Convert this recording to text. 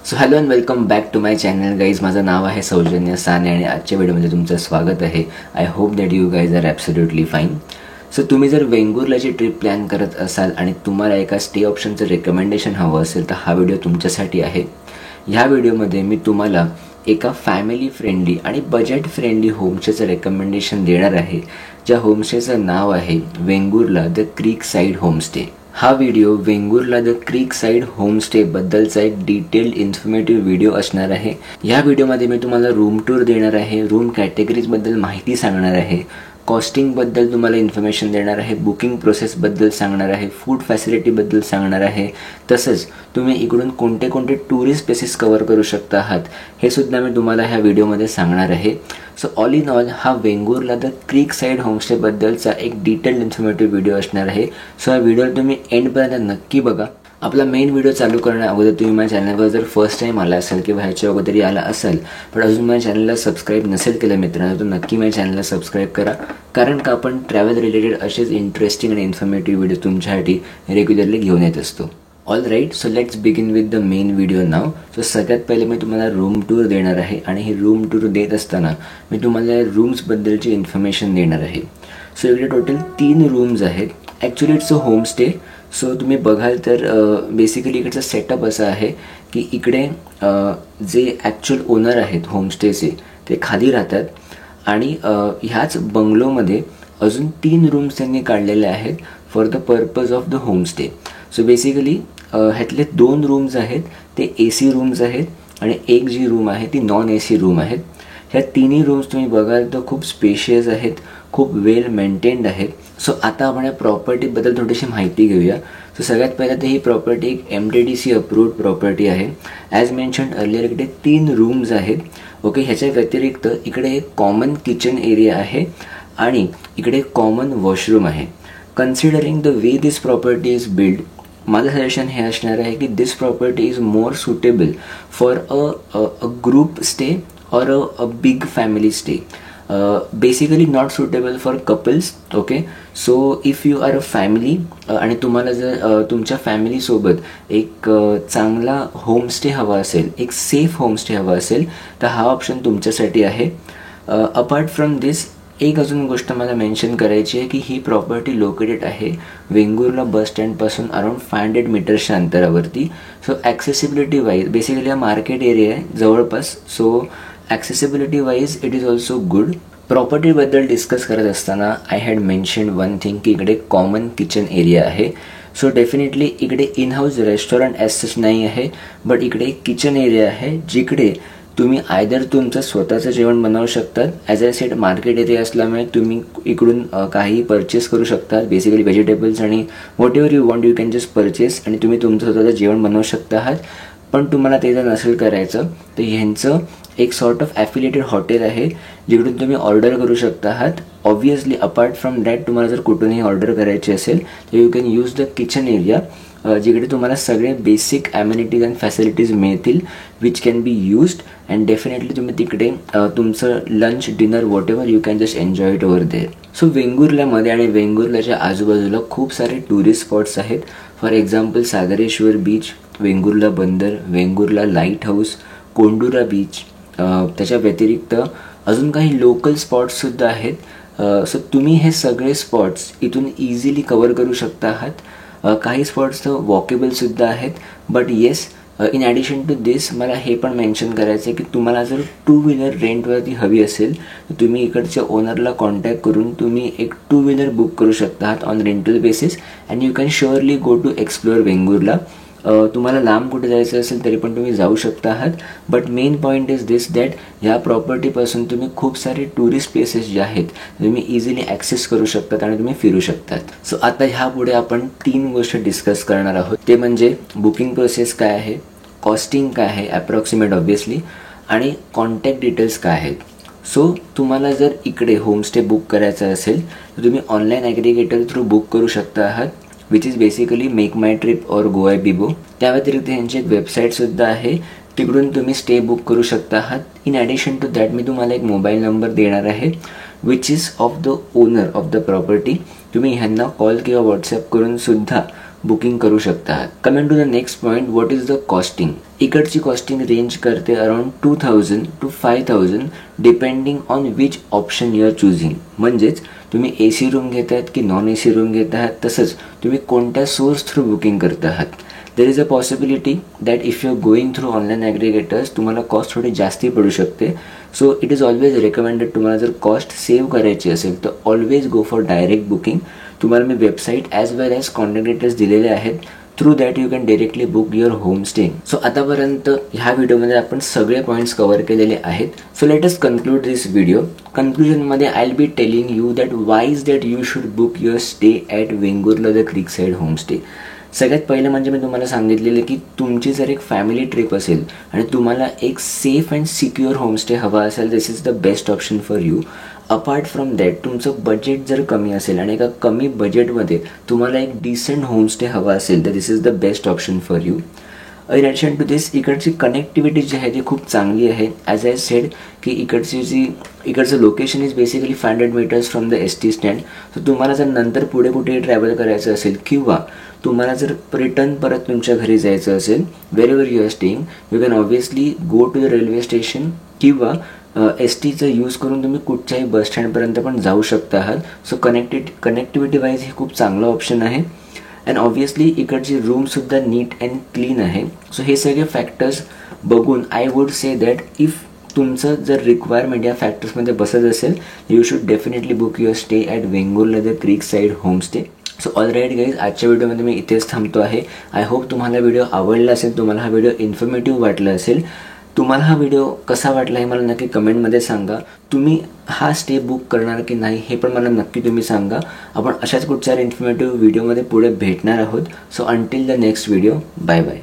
So hello and welcome back to my channel guys. माझं नाव आहे सौजन्य साने आणि आजच्या व्हिडिओमध्ये तुमचं स्वागत आहे. I hope that you guys are absolutely fine. So तुम्ही जर वेंगुर्लाची ट्रिप प्लॅन करत असाल आणि तुम्हाला एका स्टे ऑप्शनचं रेकमेंडेशन हवं असेल तर हा व्हिडिओ तुमच्यासाठी आहे. ह्या व्हिडिओमध्ये मी तुम्हाला एका फॅमिली फ्रेंडली आणि बजेट फ्रेंडली होमस्टेचं रेकमेंडेशन देणार आहे, ज्या होमस्टेचं नाव आहे Vengurla the creek side homestay. हा video Vengurla the creek side homestay बद्दलचा एक डिटेल्ड इन्फॉर्मेटिव्ह व्हिडिओ असणार आहे. या व्हिडिओमध्ये मी तुम्हाला रूम टूर देणार आहे, रूम कॅटेगरीजबद्दल माहिती सांगणार आहे, कॉस्टिंगबद्दल तुम्हाला इन्फॉर्मेशन देणार आहे, बुकिंग प्रोसेसबद्दल सांगणार आहे, फूड फॅसिलिटीबद्दल सांगणार आहे, तसंच तुम्ही इकडून कोणते कोणते टुरिस्ट प्लेसेस कव्हर करू शकता आहात हे सुद्धा मी तुम्हाला ह्या व्हिडिओमध्ये सांगणार आहे. सो ऑल इन ऑल हा वेंगुर्ला द क्रीक साईड होमस्टेबद्दलचा एक डिटेल्ड इन्फॉर्मेटिव्ह व्हिडिओ असणार आहे. सो हा व्हिडिओ तुम्ही एंडपर्यंत नक्की बघा. आपला मेन व्हिडिओ चालू करण्या अगोदर तुम्ही माझ्या चॅनलवर जर फर्स्ट टाईम आला असाल किंवा ह्याच्या अगोदरही आला असाल पण अजून माझ्या चॅनलला सबस्क्राईब नसेल केलं मित्रांनो, तर नक्की माझ्या चॅनलला सबस्क्राईब करा, कारण का आपण ट्रॅव्हल रिलेटेड असेच इंटरेस्टिंग आणि इन्फॉर्मेटिव्ह व्हिडिओ तुमच्यासाठी रेग्युलरली घेऊन येत असतो. All right, so let's begin with the main video now. So सगळ्यात पहिले मी तुम्हाला रूम टूर देणार आहे आणि ही रूम टूर देत असताना मी तुम्हाला रूम्सबद्दलची इन्फॉर्मेशन देणार आहे. सो इकडे टोटल 3 रूम्स आहेत. Actually it's a homestay. So तुम्ही बघाल तर बेसिकली इकडचा सेटअप असा आहे की इकडे जे ॲक्च्युअल ओनर आहेत होमस्टेचे ते खाली राहतात आणि ह्याच बंगलोमध्ये अजून 3 रूम्स त्यांनी काढलेले आहेत for the purpose of the homestay. So basically ह्यातले 2 रूम्स आहेत ते AC रूम्स आहेत आणि एक जी रूम आहे ती नॉन AC रूम आहेत. ह्या तिन्ही रूम्स तुम्ही बघाल तर खूप स्पेशियस आहेत, खूप वेल मेंटेन्ड आहेत. सो आता आपण या प्रॉपर्टीबद्दल थोडीशी माहिती घेऊया. सो सगळ्यात पहिलं तर ही प्रॉपर्टी एक MTDC अप्रूव्ड प्रॉपर्टी आहे. ॲज मेन्शन्ड अर्लियर इकडे 3 रूम्स आहेत. ओके, ह्याच्या व्यतिरिक्त इकडे एक कॉमन किचन एरिया आहे आणि इकडे एक कॉमन वॉशरूम आहे. Considering the way this property is build, माझं सजेशन हे असणार आहे की this property is more suitable for a group stay और a big family stay. Basically not suitable for couples. Okay, so if you are a family आणि तुम्हाला जर तुमच्या फॅमिलीसोबत एक चांगला होमस्टे हवा असेल, एक सेफ होमस्टे हवा असेल तर हा ऑप्शन तुमच्यासाठी आहे. अपार्ट फ्रॉम दिस एक अजून गोष्ट मला मेन्शन करायची आहे की ही प्रॉपर्टी लोकेटेड आहे वेंगुर्ला बस स्टँडपासून अराउंड 500 मीटर्सच्या अंतरावरती. सो ॲक्सेसिबिलिटी वाईज बेसिकली हा मार्केट एरिया आहे जवळपास. So accessibility wise it is also good. प्रॉपर्टीबद्दल डिस्कस करत असताना I had mentioned one thing की इकडे कॉमन किचन एरिया आहे. सो डेफिनेटली इकडे in house restaurant as such नाही आहे, बट इकडे एक किचन एरिया आहे जिकडे तुम्ही आयदर तुमचं स्वतःचं जेवण बनवू शकतात. As I said market area असल्यामुळे तुम्ही इकडून काही परचेस करू शकता. बेसिकली व्हेजिटेबल्स आणि what ever you want you can just purchase आणि तुम्ही तुमचं स्वतःचं जेवण बनवू शकता आहात. पण तुम्हाला ते जर नसेल करायचं तर ह्यांचं एक सॉर्ट ऑफ ॲफिलिएटेड हॉटेल आहे जिकडून तुम्ही ऑर्डर करू शकता आहात. ऑब्वियसली अपार्ट फ्रॉम दॅट तुम्हाला जर कुठूनही ऑर्डर करायची असेल तर you can use the kitchen area जिकडे तुम्हाला सगळे बेसिक ॲम्युनिटीज अँड फॅसिलिटीज मिळतील which can be used and definitely तुम्ही तिकडे तुमचं lunch dinner whatever you can just enjoy it over there. So वेंगुर्ल्यामध्ये आणि वेंगुर्ल्याच्या आजूबाजूला खूप सारे टुरिस्ट स्पॉट्स आहेत. For example Sagareshwar beach, Vengurla Bandar, Vengurla lighthouse, Kondura beach. त्याच्या व्यतिरिक्त अजून काही लोकल स्पॉट्ससुद्धा आहेत. सो तुम्ही हे सगळे स्पॉट्स इथून इझिली कवर करू शकता आहात. काही स्पॉट्स तर वॉकेबलसुद्धा आहेत. But yes, in addition to this मला हे पण मेन्शन करायचं आहे की तुम्हाला जर 2 व्हीलर रेंटवरती हवी असेल तर तुम्ही इकडच्या ओनरला कॉन्टॅक्ट करून तुम्ही एक 2 व्हीलर बुक करू शकता आहात on rental basis and you can surely go to explore Vengurla. तुम्हाला लांब कुठे जायचं असेल तरी पण तुम्ही जाऊ शकता आहात. But main point is this that ह्या प्रॉपर्टीपासून तुम्ही खूप सारे टुरिस्ट प्लेसेस जे आहेत तुम्ही इझिली ॲक्सेस करू शकतात आणि तुम्ही फिरू शकतात. सो आता ह्यापुढे आपण 3 गोष्टी डिस्कस करणार आहोत. ते म्हणजे बुकिंग प्रोसेस काय आहे, कॉस्टिंग काय आहे ॲप्रॉक्सिमेट ऑब्वियसली, आणि कॉन्टॅक्ट डिटेल्स काय आहेत. सो तुम्हाला जर इकडे होमस्टे बुक करायचं असेल तर तुम्ही ऑनलाईन ॲग्रिगेटर थ्रू बुक करू शकता आहात which is basically make my trip और गो आय बिबो. त्या व्यतिरिक्त ह्यांची एक वेबसाईटसुद्धा आहे, तिकडून तुम्ही स्टे बुक करू शकता आहात. इन ॲडिशन टू दॅट मी तुम्हाला एक मोबाईल नंबर देणार आहे which is of the owner of the property. तुम्ही ह्यांना कॉल किंवा व्हॉट्सॲप करून सुद्धा बुकिंग करू शकता आहात. Coming to the next point, what is the costing. इकडची कॉस्टिंग रेंज करते around 2000 to 5000 depending on which option you are choosing. म्हणजेच तुम्ही AC रूम घेत आहात की नॉन AC रूम घेत आहात, तसंच तुम्ही कोणत्या सोर्स थ्रू बुकिंग करत आहात. There is a possibility that if you are going through online aggregators तुम्हाला कॉस्ट थोडी जास्ती पडू शकते. So it is always recommended, तुम्हाला जर कॉस्ट सेव्ह करायची असेल तर always go for direct booking. तुम्हाला मी website as well as contact details दिलेले आहेत. Through that you can directly book your homestay. So आतापर्यंत ह्या व्हिडिओमध्ये आपण सगळे पॉईंट्स कव्हर केलेले आहेत. So let us conclude this video. कन्क्लुजनमध्ये I will be telling you that why is that you should book your stay at Vengurla the creek side homestay. सगळ्यात पहिलं म्हणजे मी तुम्हाला सांगितलेलं की तुमची जर एक फॅमिली ट्रिप असेल आणि तुम्हाला एक सेफ अँड सिक्युअर होमस्टे हवा असेल, this is the best option for you. Apart from that तुमचं बजेट जर कमी असेल आणि एका कमी बजेटमध्ये तुम्हाला एक डिसेंट होमस्टे हवा असेल तर this is the best option for you. In addition to this इकडची कनेक्टिव्हिटी जी आहे ती खूप चांगली आहे. ॲज आय सेड की इकडचं location is basically 500 meters from the ST stand. So तुम्हाला जर नंतर पुढे कुठेही ट्रॅव्हल करायचं असेल किंवा तुम्हाला जर रिटर्न परत तुमच्या घरी जायचं असेल, wherever you are staying, you can obviously go to the railway station किंवा STचा यूज करून तुम्ही कुठच्याही बस स्टँडपर्यंत पण जाऊ शकता आहात. सो कनेक्टिव्हिटी वाईज हे खूप चांगलं ऑप्शन आहे. अँड ऑब्वियसली इकडची रूमसुद्धा नीट अँड क्लीन आहे. सो हे सगळे फॅक्टर्स बघून I would say that if तुमचं जर रिक्वायरमेंट या फॅक्टर्समध्ये बसत असेल, you should definitely book your stay at Vengurla the creek side homestay. So all right guys, आजच्या व्हिडिओमध्ये मी इथेच थांबतो आहे. आय होप तुम्हाला व्हिडिओ आवडला असेल, तुम्हाला हा व्हिडिओ इन्फॉर्मेटिव्ह वाटला असेल. तुम्हाला हा व्हिडिओ कसा वाटला हे मला नक्की कमेंटमध्ये सांगा. तुम्ही हा स्टे बुक करणार की नाही हे पण मला नक्की तुम्ही सांगा. आपण अशाच कुठच्या इन्फॉर्मेटिव्ह व्हिडिओमध्ये पुढे भेटणार आहोत. So until the next video, bye bye.